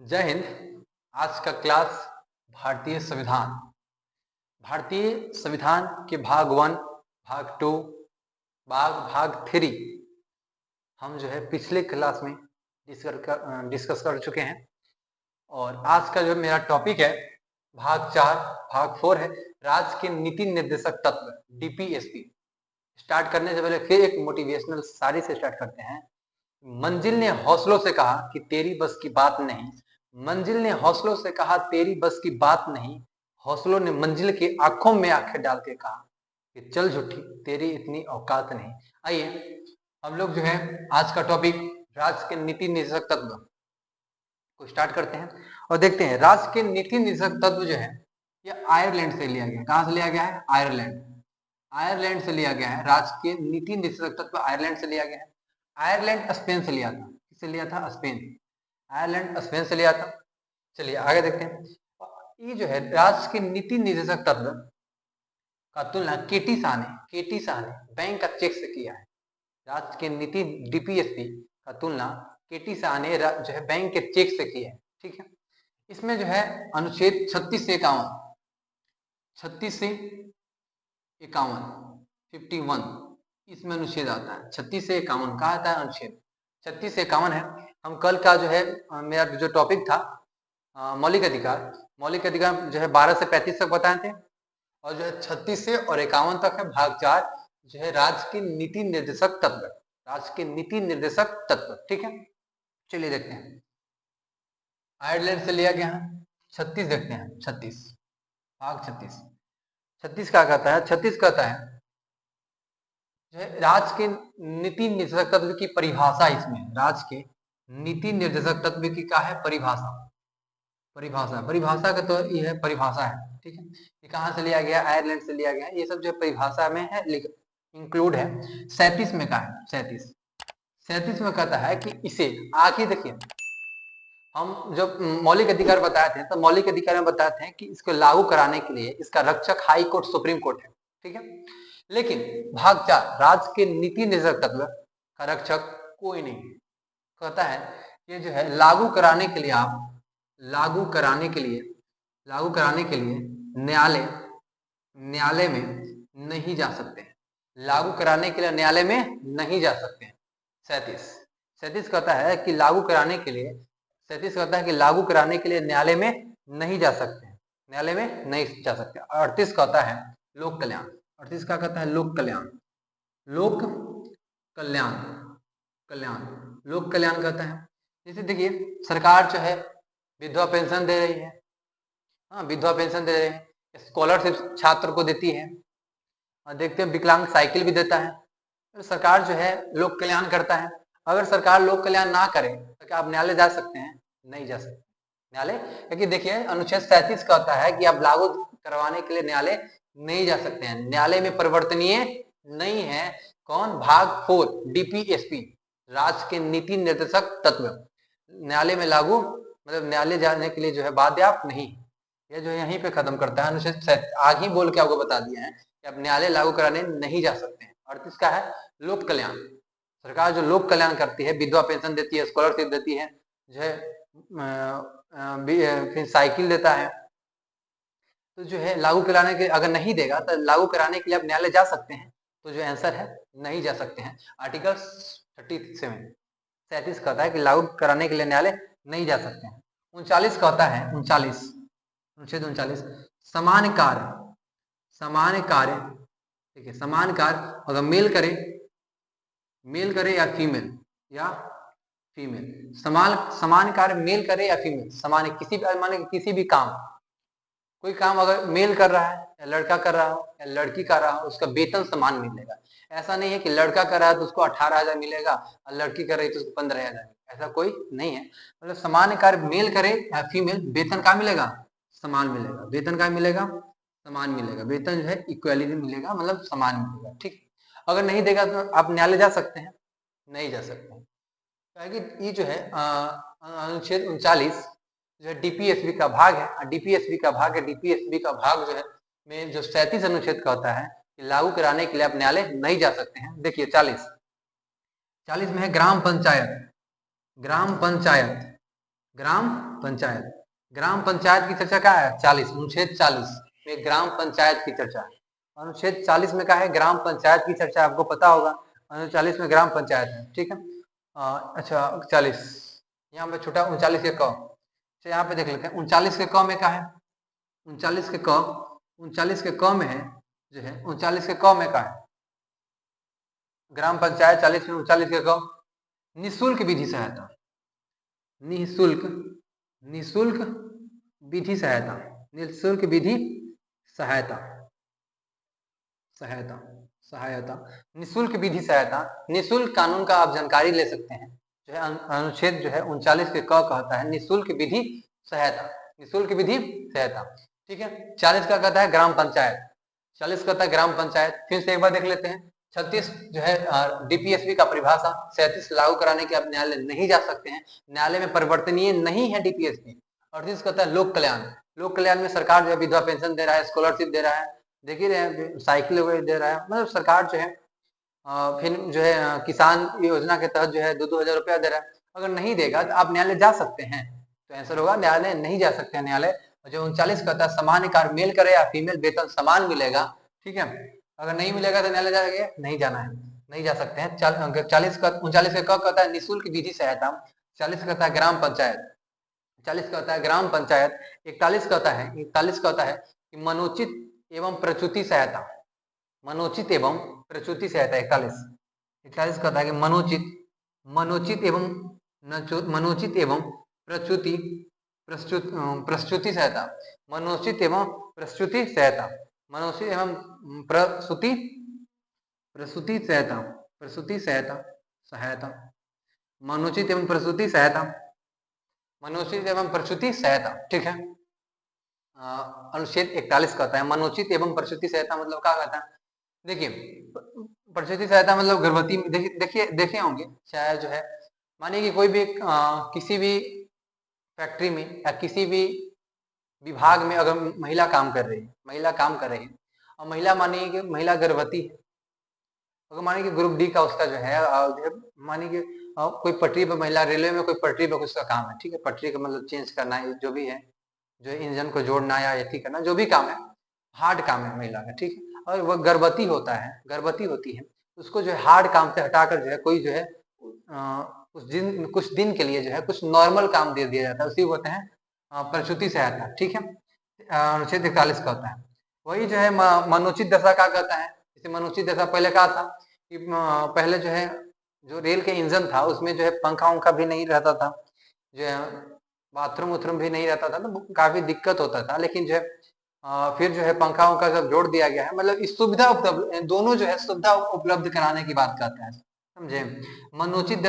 जय हिंद। आज का क्लास भारतीय संविधान के भाग 1, भाग 2, भाग 3 हम जो है पिछले क्लास में डिस्कस कर चुके हैं। और आज का जो मेरा टॉपिक है भाग 4, भाग 4 है राज्य के नीति निर्देशक तत्व डीपीएसपी। स्टार्ट करने से पहले फिर एक मोटिवेशनल शायरी से स्टार्ट करते हैं। मंजिल ने हौसलों से कहा कि तेरी बस की बात नहीं, मंजिल ने हौसलों से कहा तेरी बस की बात नहीं, हौसलों ने मंजिल की आंखों में आंखें डाल के कहा कि चल झूठी तेरी इतनी औकात नहीं। आइए हम लोग जो है आज का टॉपिक राज्य के नीति निर्देशक तत्व को स्टार्ट करते हैं और देखते हैं। राज्य के नीति निर्देशक तत्व जो है यह आयरलैंड से लिया गया। कहां से लिया गया है? आयरलैंड से लिया गया है। राज्य के नीति निर्देशक तत्व आयरलैंड से लिया गया है। आयरलैंड स्पेन से लिया था। किससे लिया था? स्पेन। आयरलैंड स्पेन से लिया था। चलिए आगे देखते हैं। ये जो है राज्य के नीति निर्देशक तत्व का तुलना केटी शाह ने बैंक का चेक से किया है। राज्य के नीति डीपीएसपी का तुलना केटी शाह ने जो है बैंक के चेक से किया है। ठीक है। इसमें जो है अनुच्छेद 36 से 51 इसमें अनुच्छेद आता है। 36 से 51 का आता है अनुच्छेद। 36 से 51 है। हम कल का जो है मेरा जो टॉपिक था मौलिक अधिकार जो है 12 से 35 तक बताए थे और जो है 36 से और 51 तक है भाग 4 जो है राज्य के नीति निर्देशक तत्व। ठीक है। चलिए देखते हैं। आयरलैंड से लिया गया है 36। देखते हैं 36 भाग 36 क्या कहता है? 36 कहता है जो है राज्य के नीति निर्देशक तत्व की परिभाषा। इसमें राज्य के नीति निर्देशक तत्व की क्या है? परिभाषा का तो ये है, परिभाषा है। ठीक है। ये कहां से लिया गया? आयरलैंड से लिया गया। ये सब जो परिभाषा में है इंक्लूड है। 37 में का है। 37 में कहता है कि इसे आगे देखिए, हम जब मौलिक अधिकार बताए थे तो मौलिक अधिकार में बताते हैं कि इसको लागू कराने के लिए इसका रक्षक हाई कोर्ट सुप्रीम कोर्ट है। ठीक है। लेकिन भाग 4 राज्य के नीति निर्देशक तत्व का रक्षक कोई नहीं है। कहता है ये जो है लागू कराने के लिए न्यायालय में नहीं जा सकते हैं। लागू कराने के लिए न्यायालय में नहीं जा सकते हैं। 37 कहता है कि लागू कराने के लिए न्यायालय में नहीं जा सकते हैं। 38 कहता है लोक कल्याण। 38 का कहता है लोक कल्याण कहता है। जैसे देखिए सरकार जो है विधवा पेंशन दे रही है। विधवा पेंशन दे रहे हैं, स्कॉलरशिप छात्र को देती है और देखते हैं विकलांग साइकिल भी देता है। तो सरकार जो है लोक कल्याण करता है। अगर सरकार लोक कल्याण ना करे तो क्या आप न्यायालय जा सकते हैं? नहीं जा सकते न्यायालय, क्योंकि देखिए अनुच्छेद 37 कहता है कि आप लागू करवाने के लिए न्यायालय नहीं जा सकते हैं। न्यायालय में परिवर्तनीय नहीं है। कौन? भाग 4 डीपीएसपी राज्य के नीति निर्देशक तत्व न्यायालय में लागू मतलब न्यायालय जाने के लिए जो है बाध्य आप नहीं। ये जो यहीं पे खत्म करता है अनुच्छेद। आगे ही बोल के आपको बता दिया है कि आप न्यायालय लागू कराने नहीं जा सकते हैं। 38 का है लोक कल्याण। सरकार जो लोक कल्याण करती है, विधवा पेंशन देती है, स्कॉलरशिप देती है, जो है फिर साइकिल देता है। तो जो है लागू कराने के अगर नहीं देगा तो लागू कराने के लिए आप न्यायालय जा सकते हैं। तो जो आंसर है नहीं जा सकते हैं। आर्टिकल 37 कहता है कि लागू कराने के लिए न्यायालय नहीं जा सकते हैं। 39 कहता है अनुच्छेद 39 समान कार्य देखिए समान कार्य अगर मेल करे या फीमेल समान कार्य मेल करे या फीमेल समान किसी भी काम, कोई काम अगर मेल कर रहा है या लड़का कर रहा हो या लड़की कर रहा हो उसका वेतन समान मिलेगा। ऐसा नहीं है कि लड़का कर रहा है तो उसको 18,000 मिलेगा और लड़की कर रही है तो उसको 15,000 मिलेगा। ऐसा कोई नहीं है। मतलब समान कार्य मेल करे या फीमेल वेतन का मिलेगा? समान मिलेगा। वेतन का मिलेगा? समान मिलेगा। वेतन जो है इक्वलिटी मिलेगा, मतलब समान मिलेगा। ठीक। अगर नहीं देगा तो आप न्यायालय जा सकते हैं? नहीं जा सकते हैं। ये जो है अनुच्छेद 39 जो है डीपीएसबी का भाग है। डीपीएसबी का भाग जो है में जो 37 अनुच्छेद कहता है कि लागू कराने के लिए आप न्यायालय नहीं जा सकते हैं। देखिए 40 में है ग्राम पंचायत ग्राम पंचायत। ग्राम पंचायत की चर्चा क्या है? 40, अनुच्छेद 40 में ग्राम पंचायत की चर्चा है। अनुच्छेद 40 में क्या है? ग्राम पंचायत की चर्चा। आपको पता होगा अनुच्छेद 40 में ग्राम पंचायत है, ठीक है। अच्छा 40, यहाँ पे छोटा 39 के क। अच्छा यहाँ पे देख लेते हैं 39 के क में क्या है? 39 के क, 39 के क में है जो है 39 के क में क्या है? ग्राम पंचायत 40 में 39 के क, निःशुल्क विधि सहायता। निःशुल्क, निःशुल्क विधि सहायता, निःशुल्क विधि सहायता, सहायता, सहायता, निःशुल्क विधि सहायता। निःशुल्क कानून का आप जानकारी ले सकते हैं, जो है अनुच्छेद जो है 39 के क कहता है निःशुल्क विधि सहायता, निःशुल्क विधि सहायता, ठीक है। 40 का कहता है ग्राम पंचायत, 40 कहता है ग्राम पंचायत। फिर से एक बार देख लेते हैं। 36 जो है डीपीएसपी का परिभाषा। 37 लागू कराने के आप न्यायालय नहीं जा सकते हैं, न्यायालय में परिवर्तनीय नहीं है डीपीएसपी। 38 कहता है लोक कल्याण। लोक कल्याण में सरकार जो है विधवा पेंशन दे रहा है, स्कॉलरशिप दे रहा है, देख ही रहे हैं, साइकिल वगैरह दे रहा है, मतलब सरकार जो है फिर जो है किसान योजना के तहत जो है 2-2 हजार रुपया दे रहा है। अगर नहीं देगा तो आप न्यायालय जा सकते हैं, तो आंसर होगा न्यायालय नहीं जा सकते हैं न्यायालय। जो 39 कहता है सामान्य कार्य मेल करे या फीमेल वेतन समान मिलेगा, ठीक है। अगर नहीं मिलेगा तो न्यायालय जाएंगे, नहीं जाना है, नहीं जा सकते हैं। 39 का कहता है निःशुल्क विधि सहायता। 40 कहता है ग्राम पंचायत, 40 कहता है ग्राम पंचायत। 41 कहता है कि मनोचित एवं प्रसूति सहायता, मनोचित एवं प्रसूति सहायता। 41 कहता है कि मनोचित, मनोचित एवं मनोचित एवं प्रसूति प्रसूति सहायता, मनोचित एवं प्रसूति सहायता, मनोचित एवं प्रसूति प्रसूति सहायता, प्रसूति सहायता, सहायता, मनोचित एवं प्रसूति सहायता, मनोचित एवं प्रसूति सहायता, ठीक है। अनुच्छेद 41 कहता है मनोचित एवं प्रसूति सहायता मतलब क्या कहता है? देखिए प्रसूति सहायता मतलब गर्भवती, देखिए देखे होंगे शायद जो है, मानिए कि कोई भी किसी भी फैक्ट्री में या किसी भी विभाग में अगर महिला काम कर रही है, महिला काम कर रही है और महिला मानिए कि महिला गर्भवती है, अगर मानिए कि ग्रुप डी का उसका जो है मानिए कि कोई पटरी पर महिला, रेलवे में कोई पटरी पर उसका काम है, ठीक है। पटरी का मतलब चेंज करना है, जो भी है, जो इंजन को जोड़ना या एथी करना, जो भी काम है, हार्ड काम है महिला का, ठीक है। और वह गर्भवती होता है, गर्भवती होती है, उसको जो है हार्ड काम से हटाकर जो है कोई जो है कुछ दिन के लिए जो है कुछ नॉर्मल काम दे दिया जाता है, उसी को कहते हैं प्रसूति सहायता, ठीक है। अनुच्छेद 41 का होता है। वही जो है मनोचित दशा का कहता है। जैसे मनोचित दशा पहले कहा था कि पहले जो है जो रेल के इंजन था उसमें जो है पंखा उंखा भी नहीं रहता था, जो है बाथरूम उथरूम भी नहीं रहता था, तो काफी दिक्कत होता था। लेकिन जो है फिर जो है पंखा उंखा सब जोड़ दिया गया है, मतलब इस सुविधा उपलब्ध, दोनों जो है सुविधा उपलब्ध कराने की बात करता है, समझे। मनोचित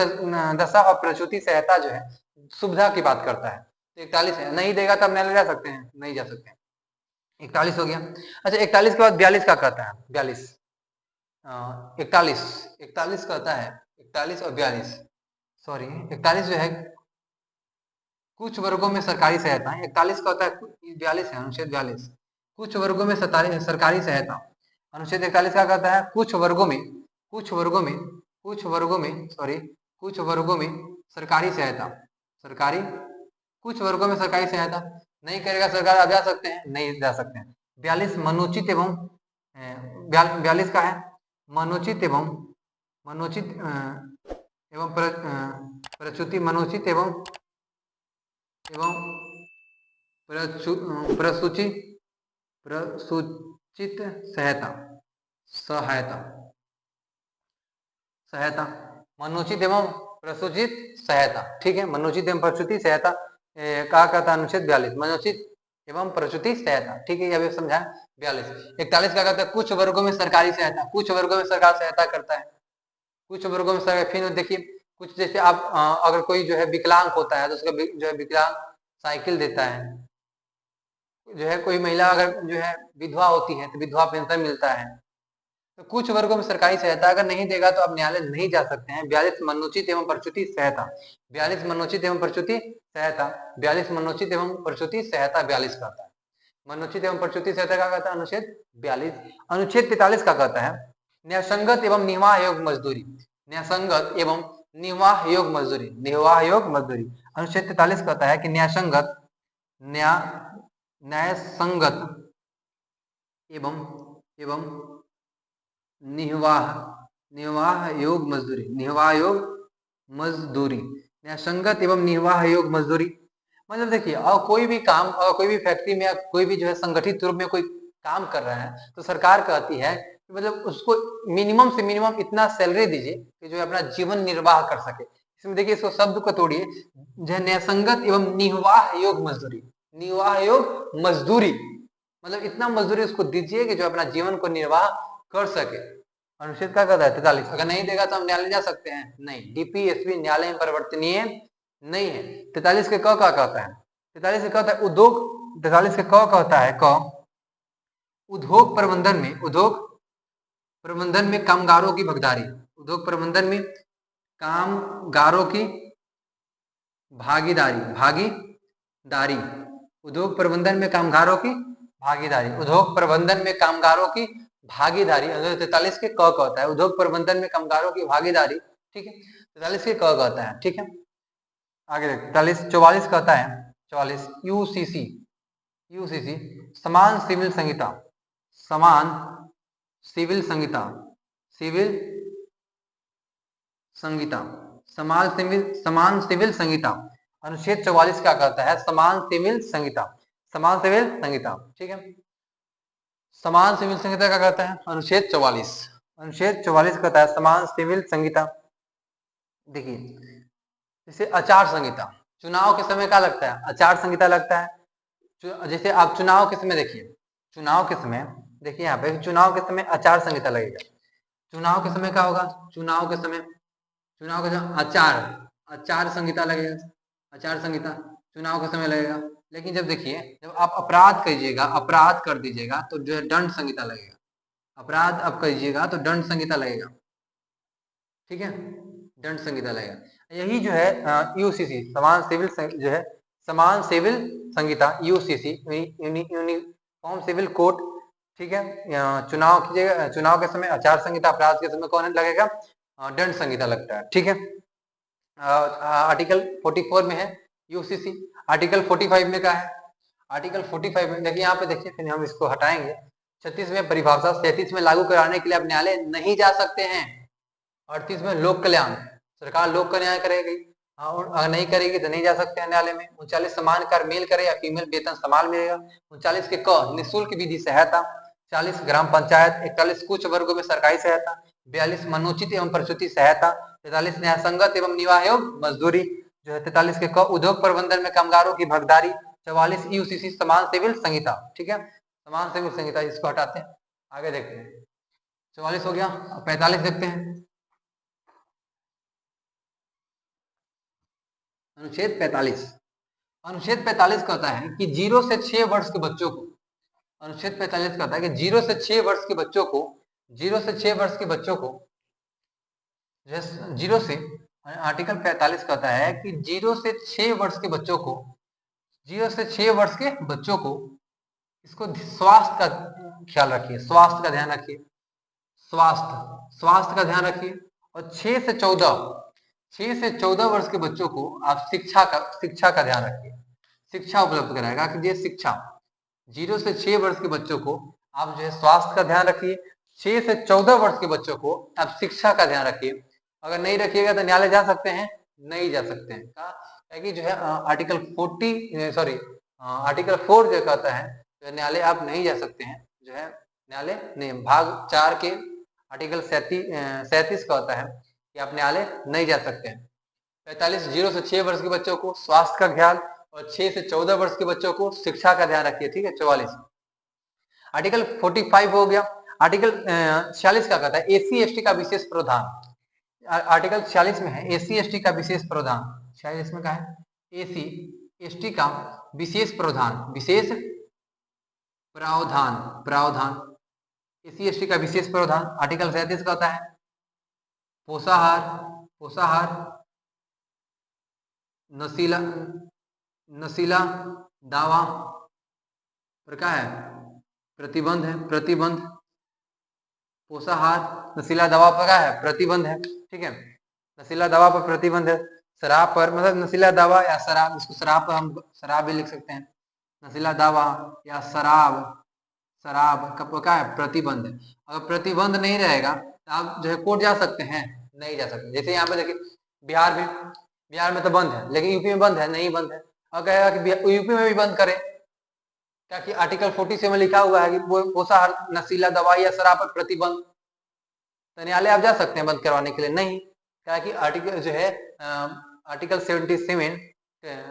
दशा और प्रसूति सहायता जो है सुविधा की बात करता है। तो 41 है, नहीं देगा तब न्यायालय जा सकते हैं, नहीं जा सकते हैं। 41 हो गया। अच्छा 41 के बाद 42 का कहता है, 42 41 41 कहता है, 41 और 42 सॉरी 41 जो है कुछ वर्गों में सरकारी सहायता। 41 का होता है 42 है, अनुच्छेद 42 कुछ वर्गों में सरकारी सहायता। अनुच्छेद 41 का कहता है कुछ वर्गों में, कुछ वर्गों में, कुछ वर्गों में सॉरी कुछ वर्गों में सरकारी सहायता, सरकारी कुछ वर्गों में सरकारी सहायता। नहीं करेगा सरकार, आप जा सकते हैं, नहीं जा सकते हैं। 42 मनोचित एवं 42 का है मनोचित एवं मनोचित एवं प्रसूति, मनोचित एवं प्रसूचि प्रसूचित सहायता, सहायता, सहायता, मनोचित एवं प्रसूचित सहायता, ठीक है। मनोचित एवं प्रसूति सहायता कहा कहता है अनुच्छेद 42 मनोचित एवं प्रसूति सहायता, ठीक है। अभी समझा 42। 41 का कहता है कुछ वर्गों में सरकारी सहायता, कुछ वर्गों में सरकार सहायता करता है, कुछ वर्गों में सरकार। फिर देखिए कुछ जैसे आप अगर कोई जो है विकलांग होता है तो उसका जो है विकलांग साइकिल देता है, जो है कोई महिला अगर जो है विधवा होती है तो विधवा पेंशन मिलता है। तो कुछ वर्गों में सरकारी सहायता अगर नहीं देगा तो आप न्यायालय नहीं जा सकते हैं। 42 मनोचित एवं प्रसूति सहायता, 42 मनोचित एवं प्रसूति सहायता, 42 मनोचित एवं प्रसूति सहायता 42 कहता है। मनोचित एवं प्रसूति सहायता का कहता है अनुच्छेद 42। अनुच्छेद 43 का कहता है न्यायसंगत एवं निर्वाह योग्य मजदूरी, न्यायसंगत एवं निर्वाह योग मजदूरी, निर्वाह योग मजदूरी। अनुच्छेद 43 कहता है कि न्यायसंगत न्यायसंगत एवं एवं निर्वाह निर्वाह योग मजदूरी, निर्वाह योग मजदूरी, न्यायसंगत एवं निर्वाह योग मजदूरी। मतलब देखिए, और कोई भी काम, और कोई भी फैक्ट्री में, कोई भी जो है संगठित रूप में कोई काम कर रहा है, तो सरकार कहती है कि मतलब उसको मिनिमम से मिनिमम इतना सैलरी दीजिए कि जो है अपना जीवन निर्वाह कर सके। इसमें देखिए, इसको शब्द को तोड़िए, जो है न्यायसंगत एवं निर्वाह योग मजदूरी, निर्वाह योग मजदूरी, मतलब इतना मजदूरी उसको दीजिए कि जो अपना जीवन को निर्वाह कर सके। अनुच्छेद क्या कहता है 43, अगर नहीं देगा तो हम न्यायालय जा सकते हैं? नहीं, डीपीएसपी न्यायालय में परिवर्तनीय नहीं है। 43 के क क्या कहता है? 43 के कहता है उद्योग, 43 के क कहता है क, उद्योग प्रबंधन में, उद्योग प्रबंधन में कामगारों की भागीदारी, उद्योग प्रबंधन में कामगारों की भागीदारी, भागीदारी, उद्योग प्रबंधन में कामगारों की भागीदारी, उद्योग प्रबंधन में कामगारों की भागीदारी। 43 के क कहता है उद्योग प्रबंधन में कामगारों की भागीदारी, ठीक है। 43 के क कहता है, ठीक है। आगे देख 44 कहता है, 44 यूसीसी, यूसीसी समान सिविल संहिता, समान सिविल संहिता, सिविल संहिता, समान सिविल संहिता। अनुच्छेद 44 क्या कहता है? समान सिविल संहिता, समान सिविल संहिता, ठीक है। समान सिविल संहिता क्या कहता है? अनुच्छेद 44, अनुच्छेद 44 कहता है समान सिविल संहिता। देखिए, जैसे आचार संहिता, चुनाव के समय क्या लगता है? आचार संहिता लगता है। जैसे आप चुनाव के समय देखिए, चुनाव के समय देखिए, यहाँ पे चुनाव के समय आचार संहिता लगेगा। चुनाव के समय क्या होगा? चुनाव के समय, चुनाव के समय आचार संहिता लगेगा, आचार संहिता चुनाव के समय लगेगा। लेकिन जब देखिए, जब आप अपराध कीजिएगा, अपराध कर दीजिएगा, तो जो है दंड संहिता लगेगा। अपराध आप कीजिएगा तो दंड संहिता लगेगा, ठीक है, दंड संहिता लगेगा। यही जो है यूसीसी समान सिविल जो है समान सिविल संहिता, यूसीसी यूनिफॉर्म सिविल कोड, ठीक है। चुनाव कीजिएगा, चुनाव के समय आचार संहिता, अपराध के समय कौन लगेगा? दंड संहिता लगता है, ठीक है। आर्टिकल 44 में है यूसीसी। आर्टिकल 45 में क्या है? आर्टिकल 45 में देखिए, यहाँ पे देखिए, फिर हम इसको हटाएंगे। 36 में परिभाषा, 37 में लागू कराने के लिए आप न्यायालय नहीं जा सकते हैं। 38 में लोक कल्याण, सरकार लोक कल्याण करेगी, अगर नहीं करेगी तो नहीं जा सकते हैं न्यायालय में। 39 समान कर मेल करे या फीमेल वेतन समान मिलेगा। 39 के क निःशुल्क विधि सहायता। 40 ग्राम पंचायत। 41 कुछ वर्गों में सरकारी सहायता। 42 मनोचित एवं प्रसूति सहायता। 43 न्यायसंगत एवं निर्वाह योग मजदूरी जो है। 43 के क उद्योग प्रबंधन में कामगारों की भागीदारी। 44 यूसीसी समान सिविल संहिता, ठीक है, समान सिविल संहिता, इसको हटाते हैं, आगे देखते हैं। 44 हो गया, 45 देखते हैं। अनुच्छेद 45, अनुच्छेद 45 कहता है कि 0 से 6 वर्ष के बच्चों को, अनुच्छेद 45 कहता है कि 0 से 6 वर्ष के बच्चों को, 0 से 6 वर्ष के बच्चों को, 0 से, आर्टिकल 45 कहता है कि 0 से 6 वर्ष के बच्चों को, 0 से 6 वर्ष के बच्चों को, इसको स्वास्थ्य का ख्याल रखिए, स्वास्थ्य का ध्यान रखिए, स्वास्थ्य, स्वास्थ्य का ध्यान रखिए। और 6 से 14 वर्ष के बच्चों को आप शिक्षा का ध्यान रखिए, शिक्षा उपलब्ध कराएगा कि ये शिक्षा। 0 से 6 वर्ष के बच्चों को आप जो है स्वास्थ्य का ध्यान रखिए। 6 से 14 वर्ष के बच्चों को आप शिक्षा का ध्यान रखिए। अगर नहीं रखिएगा तो न्यायालय जा सकते हैं? नहीं जा सकते हैं, क्योंकि जो है आर्टिकल 4 जो कहता है न्यायालय आप नहीं जा सकते हैं, जो है न्यायालय नहीं। भाग 4 के आर्टिकल 37 कहता है कि आप न्यायालय नहीं जा सकते हैं। 45 0 से 6 वर्ष के बच्चों को स्वास्थ्य का ख्याल, और 6 से 14 वर्ष के बच्चों को शिक्षा का ध्यान रखिए, ठीक है। 44 आर्टिकल 45 हो गया। आर्टिकल 46 का कहता है एसी एसटी का विशेष प्रावधान। आर्टिकल 46 में है एसी एसटी का विशेष प्रावधान। 46 में क्या है? एसी एसटी का विशेष प्रावधान, विशेष प्रावधान, प्रावधान, एसी एसटी का विशेष प्रावधान। आर्टिकल 37 कहता है पोषाहार, पोषाहार, नशीला, नशीला दावा पर क्या है? प्रतिबंध है, प्रतिबंध, पोषाहार नशीला दवा पर क्या है? प्रतिबंध है, ठीक है। नशीला दवा पर प्रतिबंध है, शराब पर, मतलब नशीला दवा या शराब, इसको शराब पर हम शराब भी लिख सकते हैं, नशीला दवा या शराब, शराब का क्या है, प्रतिबंध है। अगर प्रतिबंध नहीं रहेगा तो आप जो है कोर्ट जा सकते हैं, नहीं जा सकते। जैसे यहाँ पे देखिए बिहार में तो बंद है, लेकिन यूपी में बंद है, नहीं बंद है। और कहेगा कि यूपी में भी बंद करे, क्या कि आर्टिकल 47 में लिखा हुआ है कि पोषाहार, नशीला दवा या शराब पर प्रतिबंध, तो न्यायालय आप जा सकते हैं बंद करवाने के लिए, नहीं, क्या कि आर्टिकल जो है आर्टिकल 77,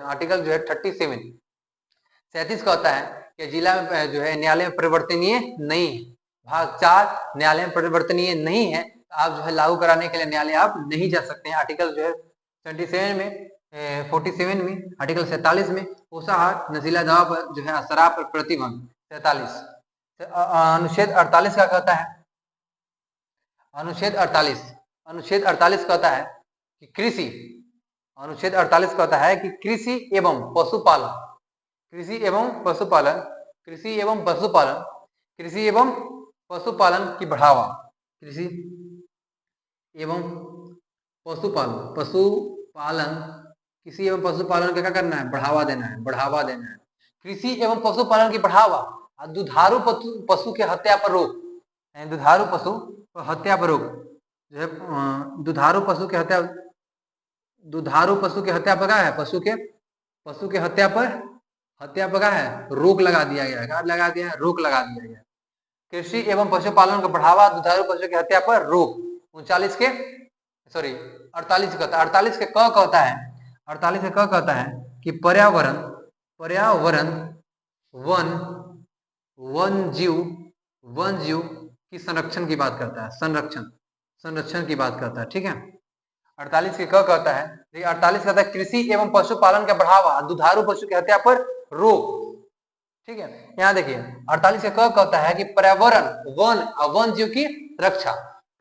आर्टिकल जो है 37 का होता है कि जिला में जो है न्यायालय में परिवर्तनीय नहीं है, भाग 4 न्यायालय में परिवर्तनीय नहीं है, आप जो है लागू कराने के लिए न्यायालय आप नहीं जा सकते हैं। आर्टिकल जो है 47 में 47 में आर्टिकल 47 में पोषाहार, नशीला दवा पर जो है शराब पर प्रतिबंध 43। अनुच्छेद 48 का कहता है, अनुच्छेद 48 कहता है कि कृषि, अनुच्छेद 48 कहता है कि कृषि एवं पशुपालन, कृषि एवं पशुपालन, कृषि एवं पशुपालन, कृषि एवं पशुपालन की बढ़ावा, कृषि एवं पशुपालन, पशुपालन, कृषि एवं पशुपालन का क्या करना है, बढ़ावा देना है, बढ़ावा देना है। कृषि एवं पशुपालन की बढ़ावा, दुधारू पशु के हत्या पर रोक, दुधारू पशु हत्या पर रोक, जो है दुधारू पशु के हत्या, दुधारू पशु के हत्या पर क्या है, पशु के हत्या पर क्या है, रोक लगा दिया गया है, लगा दिया है, रोक लगा दिया गया। कृषि एवं पशुपालन को बढ़ावा, दुधारू पशु की हत्या पर रोक। 48 के 48 कहता है, 48 के क कहता है, 48 के क कहता है कि पर्यावरण वन जीव की संरक्षण की बात करता है, संरक्षण की बात करता है, ठीक है। 48 के क कहता है, 48 कहता है कृषि एवं पशुपालन का बढ़ावा, दुधारू पशु की हत्या पर रोक, ठीक है। यहाँ देखिए 48 के क कहता है कि पर्यावरण वन जीव की रक्षा,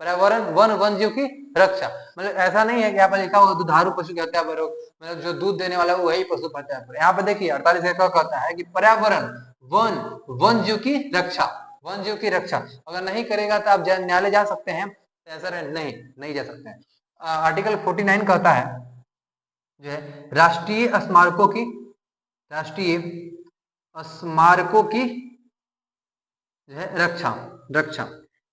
पर्यावरण वन जीव की रक्षा, मतलब ऐसा नहीं है कि यहाँ पर लिखा हुआ दुधारू पशु की हत्या पर रोक, मतलब जो दूध देने वाला वही पशु की हत्या पर। यहाँ पे देखिए 48 के क कहता है कि पर्यावरण वन जीव की रक्षा, वन जीव की रक्षा अगर नहीं करेगा तो आप न्यायालय जा सकते हैं, तो ऐसा नहीं जा सकते हैं। आर्टिकल 49 कहता है जो है राष्ट्रीय स्मारकों की जो है रक्षा,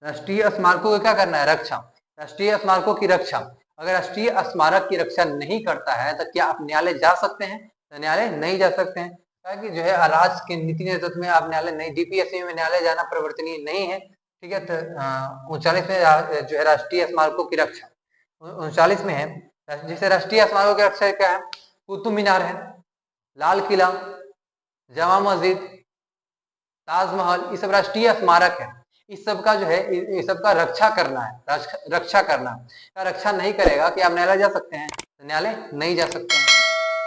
राष्ट्रीय स्मारकों को क्या करना है, रक्षा, राष्ट्रीय स्मारकों की रक्षा। अगर राष्ट्रीय स्मारक की रक्षा नहीं करता है तो क्या आप न्यायालय जा सकते हैं, तो न्यायालय नहीं जा सकते हैं, ताकि जो है राज्य के नीति नेतृत्व में आप न्यायालय नहीं, डीपीएससी में न्यायालय जाना परिवर्तनीय नहीं है, ठीक है। तो 39 में जो है राष्ट्रीय स्मारकों की रक्षा, 39 में है, जैसे राष्ट्रीय स्मारकों की रक्षा क्या है, कुतुब मीनार है, लाल किला, जामा मस्जिद, ताजमहल, ये सब राष्ट्रीय स्मारक है, इस सब का जो है इस सब का रक्षा करना है, रक्षा करना है। रक्षा नहीं करेगा कि आप न्यायालय जा सकते हैं, तो न्यायालय नहीं जा सकते हैं।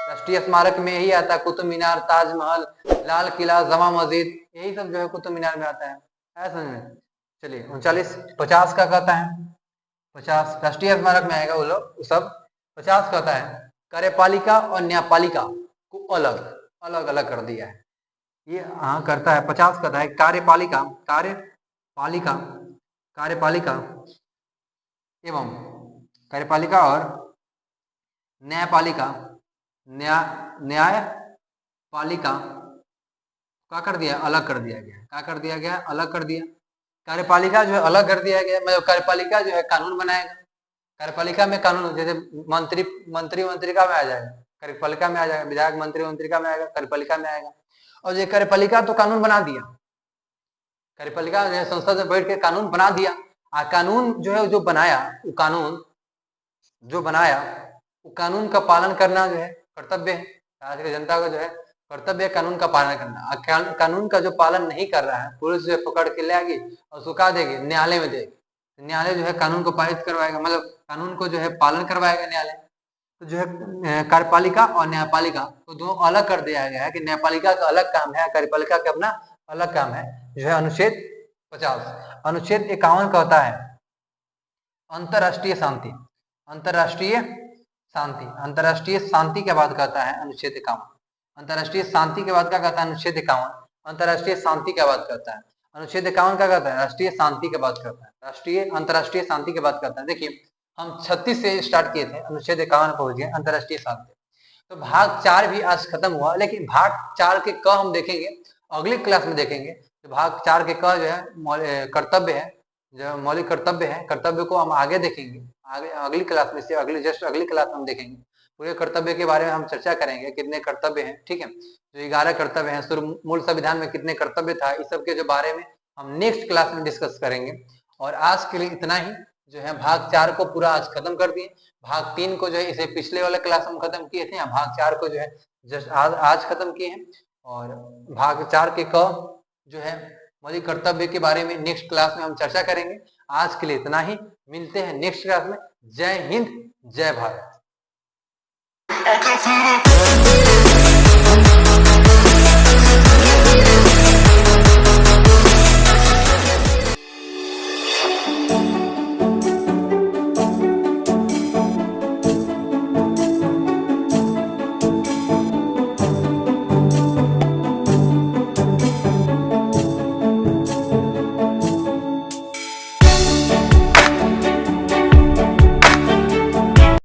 राष्ट्रीय स्मारक में यही आता है, कुतुब मीनार, ताजमहल, लाल किला, जामा मस्जिद, यही सब जो है कुतुब मीनार में आता है, समझ में। चलिए 50 का कहता है, 50 राष्ट्रीय स्मारक में आएगा वो लोग सब। 50 कहता है कार्यपालिका और न्यायपालिका को अलग कर दिया है, ये करता है। 50 कहता है कार्यपालिका एवं कार्यपालिका और न्यायपालिका क्या कर दिया, अलग कर दिया गया, क्या कर दिया गया, अलग कर दिया। कार्यपालिका जो है अलग कर दिया गया, मतलब कार्यपालिका जो है कानून बनाएगा, कार्यपालिका में कानून, जैसे मंत्रिका में आ जाएगा, कार्यपालिका में आ जाएगा, विधायक मंत्रिका में आएगा, कार्यपालिका में आएगा। और ये कार्यपालिका तो कानून बना दिया, कार्यपालिका जो है संसद में बैठ के कानून बना दिया, कानून जो है जो बनाया वो कानून का पालन करना जो है कर्तव्य है, आज की जनता का जो है कर्तव्य है कानून का पालन करना। कानून का जो पालन नहीं कर रहा है, पुलिस जो है पकड़ के ले आएगी और सुखा देगी, न्यायालय में देगी, न्यायालय जो है कानून को पारित करवाएगा, मतलब कानून को जो है पालन करवाएगा न्यायालय। तो जो है कार्यपालिका और न्यायपालिका को दो अलग कर दिया गया है कि न्यायपालिका का अलग काम है, कार्यपालिका का अपना अलग काम है, जो है अनुच्छेद 50। अनुच्छेद 51 कहता है अंतरराष्ट्रीय शांति, अंतरराष्ट्रीय शांति के बाद कहता है अनुच्छेद 51, अंतरराष्ट्रीय शांति के बाद क्या कहता है अनुच्छेद 51, अंतरराष्ट्रीय शांति के बाद कहता है अनुच्छेद 51 क्या कहता है, राष्ट्रीय शांति के बाद कहता है, अंतरराष्ट्रीय शांति के बाद कहता है। देखिए हम 36 से स्टार्ट किए थे, अनुच्छेद 51 पहुंच गए, अंतरराष्ट्रीय साध्य। तो भाग 4 भी आज खत्म हुआ, लेकिन भाग 4 के क हम देखेंगे अगली क्लास में देखेंगे। तो भाग 4 के क जो है कर्तव्य है, जो मौलिक कर्तव्य है, कर्तव्य को हम आगे देखेंगे, आगे अगली क्लास में से अगली क्लास में हम देखेंगे। पूरे कर्तव्य के बारे में हम चर्चा करेंगे, कितने कर्तव्य हैं, ठीक है। जो 11 कर्तव्य हैं, मूल संविधान में कितने कर्तव्य था, इस सब के जो बारे में हम नेक्स्ट क्लास में डिस्कस करेंगे। और आज के लिए इतना ही, जो है भाग 4 को पूरा आज खत्म कर दिए। भाग 3 को जो है इसे पिछले वाले क्लास में खत्म किए थे, भाग 4 को जो है जस्ट आज खत्म किए हैं। और भाग 4 के क जो है मौलिक कर्तव्य के बारे में नेक्स्ट क्लास में हम चर्चा करेंगे। आज के लिए इतना ही, मिलते हैं नेक्स्ट क्लास में। जय हिंद, जय भारत।